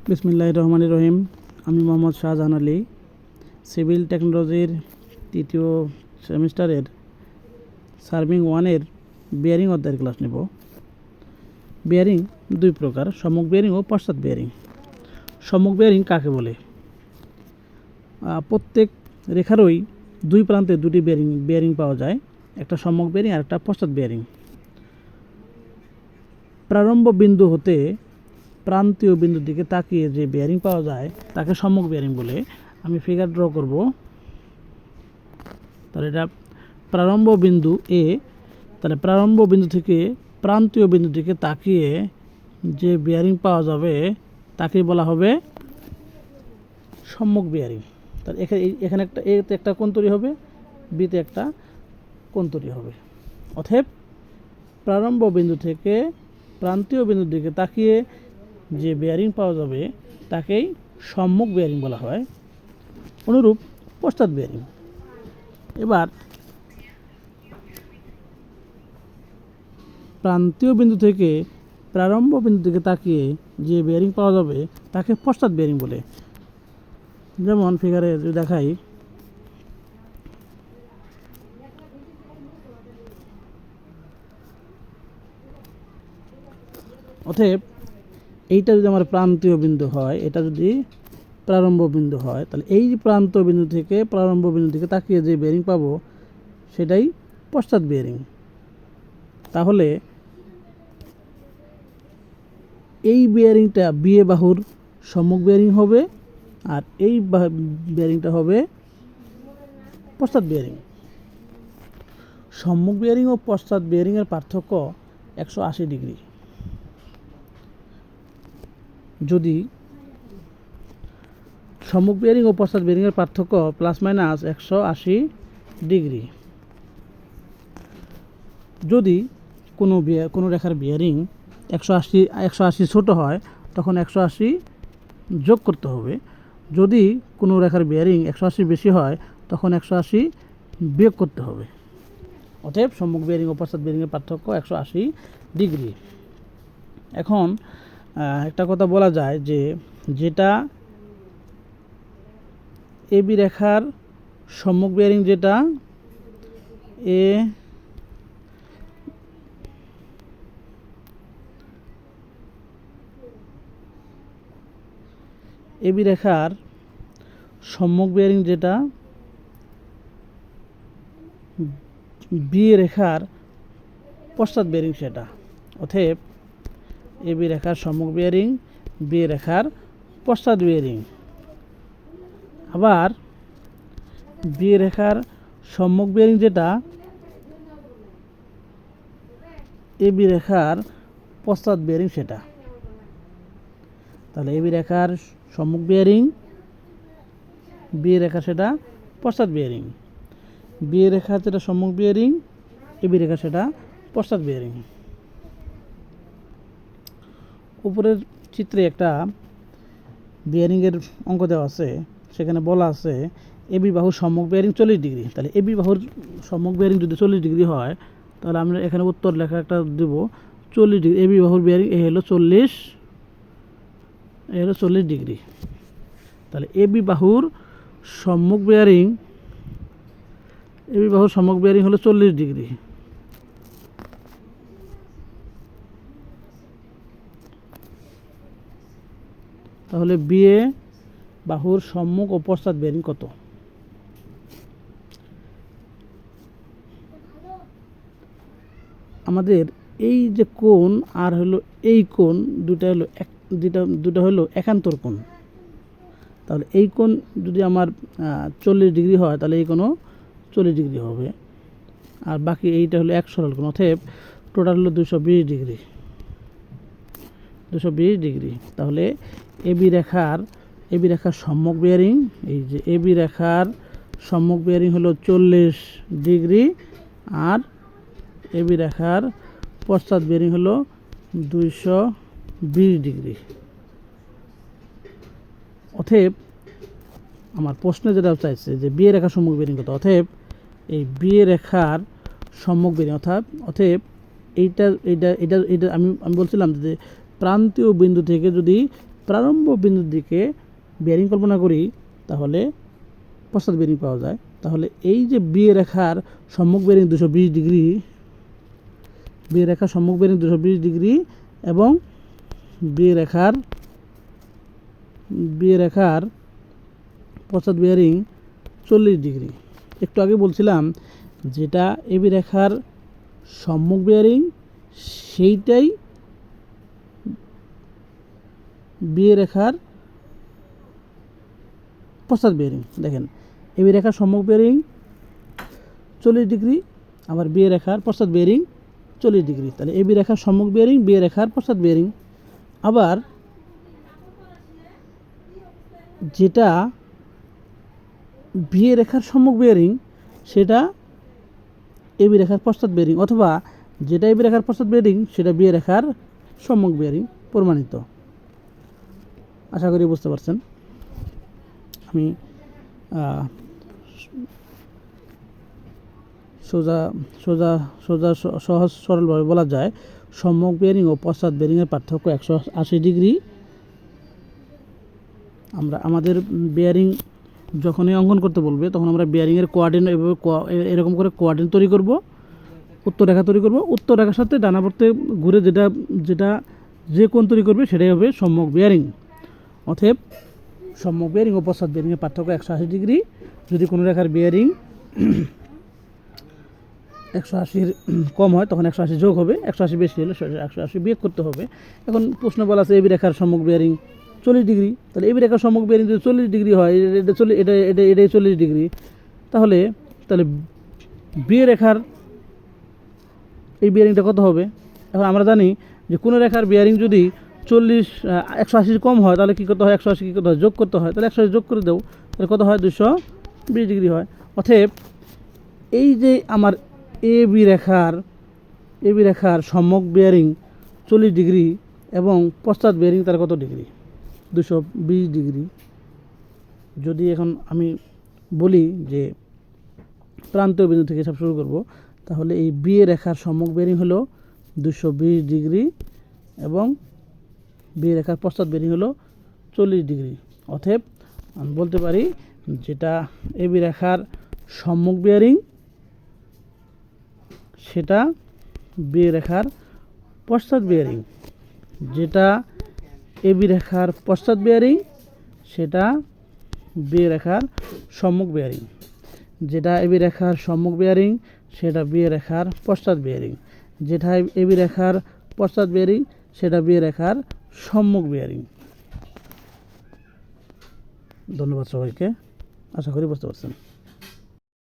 বিসমিল্লাহির রহমানির রহিম। আমি মোহাম্মদ শাহজাহান আলী, সিভিল টেকনোলজির তৃতীয় সেমিস্টারের সার্ভিং ওয়ানের বিয়ারিং অধ্যায়ের ক্লাস নেব। বিয়ারিং দুই প্রকার, সম্মুখ বিয়ারিং ও পশ্চাৎ বিয়ারিং। সম্মুখ বিয়ারিং কাকে বলে? প্রত্যেক রেখারই দুই প্রান্তে দুটি বিয়ারিং পাওয়া যায়, একটা সম্মুখ বিয়ারিং আর একটা পশ্চাৎ বিয়ারিং। প্রারম্ভ বিন্দু হতে প্রান্তীয় বিন্দুর দিকে তাকিয়ে যে বিয়ারিং পাওয়া যায় তাকে সম্মুখ বিয়ারিং বলে। আমি ফিগার ড্র করব। তাহলে এটা প্রারম্ভ বিন্দু এ, তাহলে প্রারম্ভ বিন্দু থেকে প্রান্তীয় বিন্দুর দিকে তাকিয়ে যে বিয়ারিং পাওয়া যাবে তাকেই বলা হবে সম্মুখ বিয়ারিং। তাহলে এখানে একটা এতে একটা কোণ তৈরি হবে, বিতে একটা কোণ তৈরি হবে। অতএব প্রারম্ভ বিন্দু থেকে প্রান্তীয় বিন্দুর দিকে তাকিয়ে যে বিয়ারিং পাওয়া যাবে তাকেই সম্মুখ বিয়ারিং বলা হয়। অনুরূপ পশ্চাৎ বিয়ারিং। এবার প্রান্তীয় বিন্দু থেকে প্রারম্ভ বিন্দুর দিকে তাকিয়ে যে বিয়ারিং পাওয়া যাবে তাকে পশ্চাৎ বিয়ারিং বলে। যেমন ফিগারে যদি দেখাই, অতএব এইটা যদি আমার প্রান্তীয় বিন্দু হয়, এটা যদি প্রারম্ভ বিন্দু হয়, তাহলে এই প্রান্ত বিন্দু থেকে প্রারম্ভ বিন্দু থেকে তাকিয়ে যে বিয়ারিং পাবো সেটাই পশ্চাৎ বিয়ারিং। তাহলে এই বিয়ারিংটা বিএ বাহুর সম্মুখ বিয়ারিং হবে আর এই বিয়ারিংটা হবে পশ্চাৎ বিয়ারিং। সম্মুখ বিয়ারিং ও পশ্চাৎ বিয়ারিংয়ের পার্থক্য 180 ডিগ্রি। যদি সম্মুখ বিয়ারিং ও পশ্চাৎ বিয়ারিংয়ের পার্থক্য ±180 ডিগ্রি। যদি কোনো রেখার বিয়ারিং 180 ছোট হয় তখন 180 যোগ করতে হবে। যদি কোনো রেখার বিয়ারিং 180 বেশি হয় তখন 180 বিয়োগ করতে হবে। অতএব সম্মুখ বিয়ারিং ও পশ্চাৎ বিয়ারিংয়ের পার্থক্য 180 ডিগ্রি। এখন একটা কথা বলা যায় যে যেটা এবি রেখার সম্মুখ বিয়ারিং, যেটা এবি রেখার সম্মুখ বিয়ারিং, যেটা বি রেখার পশ্চাৎ বিয়ারিং সেটা। অতএব এবি রেখার সম্মুখ বিয়ারিং, বি রেখার পশ্চাৎ বিয়ারিং। আবার বি রেখার সম্মুখ বিয়ারিং যেটা এবি রেখার পশ্চাৎ বিয়ারিং সেটা। তাহলে এবি রেখার সম্মুখ বিয়ারিং, বি রেখা সেটা পশ্চাৎ বিয়ারিং। বি রেখার যেটা সম্মুখ বিয়ারিং, এবি রেখা সেটা পশ্চাৎ বিয়ারিং। উপরের চিত্রে একটা বিয়ারিংয়ের অঙ্ক দেওয়া আছে, সেখানে বলা আছে এবি বাহুর সম্মুখ বিয়ারিং 40 ডিগ্রি। তাহলে এবি বাহুর সম্মুখ বিয়ারিং যদি 40 ডিগ্রি হয় তাহলে আমরা এখানে উত্তর লেখা একটা দেব 40 ডিগ্রি। এবি বাহুর বিয়ারিং এ হলো 40 ডিগ্রি। তাহলে এবি বাহুর সম্মুখ বিয়ারিং হলো 40 ডিগ্রি। তাহলে বিএ বাহুর সম্মুখ ও পশ্চাৎ বিয়ারিং কত? আমাদের এই যে কোণ আর হলো এই কোণ দুটা হলো একান্তর কোণ। তাহলে এই কোণ যদি আমার 40 ডিগ্রি হয় তাহলে এই কোণও 40 ডিগ্রি হবে, আর বাকি এইটা হলো এক সরল কোণ। অতএব টোটাল হলো 220 ডিগ্রি। তাহলে এবি রেখার সম্মুখ বিয়ারিং, এই যে এবি রেখার সম্মুখ বিয়ারিং হলো 40 ডিগ্রি আর এবি রেখার পশ্চাৎ বিয়ারিং হলো 220 ডিগ্রি। অতএব আমার প্রশ্নে যেটা চাইছে যে বি রেখার সম্মুখ বিয়ারিং কত, অতএব এই বি রেখার সম্মুখ বিয়ারিং অতএব এইটা আমি বলছিলাম যে প্রান্তীয় বিন্দু থেকে যদি প্রারম্ভ বিন্দুর দিকে বেয়ারিং কল্পনা করি তাহলে পশ্চাৎ বেয়ারিং পাওয়া যায়। তাহলে এই যে বি রেখার সম্মুখ বেয়ারিং 220 ডিগ্রি, বি রেখার সম্মুখ বেয়ারিং 220 ডিগ্রি এবং বি রেখার পশ্চাৎ বেয়ারিং 40 ডিগ্রি। একটু আগে বলছিলাম যেটা এবি রেখার সম্মুখ বেয়ারিং সেইটাই বি রেখার পশ্চাৎ বেয়ারিং। দেখেন এবি রেখার সম্মুখ বেয়ারিং 40 ডিগ্রি, আবার বি রেখার পশ্চাৎ বেয়ারিং 40 ডিগ্রি। তাহলে এবি রেখার সম্মুখ বেয়ারিং, বি রেখার পশ্চাৎ বেয়ারিং। আবার যেটা বি রেখার সম্মুখ বেয়ারিং সেটা এবি রেখার পশ্চাৎ বেয়ারিং, অথবা যেটা এবি রেখার পশ্চাৎ বেয়ারিং সেটা বি রেখার সম্মুখ বেয়ারিং প্রমাণিত। আশা করি বুঝতে পারছেন। আমি সহজ সরলভাবে বলা যায় সম্মুখ বেয়ারিং ও পশ্চাৎ বেয়ারিংয়ের পার্থক্য 180 ডিগ্রি। আমরা আমাদের বেয়ারিং যখনই অঙ্কন করতে বলবে তখন আমরা বেয়ারিংয়ের কোয়ার্ডিনেট এরকম করে কোয়ার্ডিনেট তৈরি করব, উত্তর রেখা তৈরি করব। উত্তর রেখার সাথে ডানাবর্তে ঘুরে যে কোণ তৈরি করবে সেটাই হবে সম্মুখ বেয়ারিং। অতএব সম্মুখ বেয়ারিং ও পশ্চাৎ বেয়ারিংয়ের পার্থক্য 180 ডিগ্রি। যদি কোনো রেখার বেয়ারিং 180 কম হয় তখন 180 যোগ হবে, 180 বেশি হলে 180 বিয়োগ করতে হবে। এখন প্রশ্ন বলা আছে এবি রেখার সম্মুখ বেয়ারিং 40 ডিগ্রি, তাহলে এবি রেখার সম্মুখ বেয়ারিং যদি 40 ডিগ্রি হয়, এটাই 40 ডিগ্রি, তাহলে বি রেখার এই বেয়ারিংটা কত হবে? এখন আমরা জানি যে কোনো রেখার বেয়ারিং যদি 180 কম হয় তাহলে কী করতে হয়, 180 কী করতে হয়, যোগ করতে হয়। তাহলে 180 যোগ করে দেও, তাহলে কত হয়, 220 ডিগ্রি হয়। অতএব এই যে আমার এবি রেখার সম্মুখ বেয়ারিং 40 ডিগ্রি এবং পশ্চাৎ বেয়ারিং তার কত ডিগ্রি, 220 ডিগ্রি। যদি এখন আমি বলি যে প্রান্তীয় বিন্দু থেকে সব শুরু করব, তাহলে এই বি রেখার সম্মুখ বেয়ারিং হলো 220 ডিগ্রি এবং বি রেখার পশ্চাৎ বেয়ারিং হলো 40 ডিগ্রি। অতএব আমি বলতে পারি যেটা এবি রেখার সম্মুখ বেয়ারিং সেটা বি রেখার পশ্চাৎ বেয়ারিং, যেটা এবি রেখার পশ্চাৎ বেয়ারিং সেটা বি রেখার সম্মুখ বেয়ারিং, যেটা এবি রেখার সম্মুখ বেয়ারিং সেটা বি রেখার পশ্চাৎ বেয়ারিং, যেটা এবি রেখার পশ্চাৎ বেয়ারিং সেটা বি রেখার সম্মুখ বেয়ারিং। ধন্যবাদ সবাইকে, আশা করি বুঝতে পারছেন।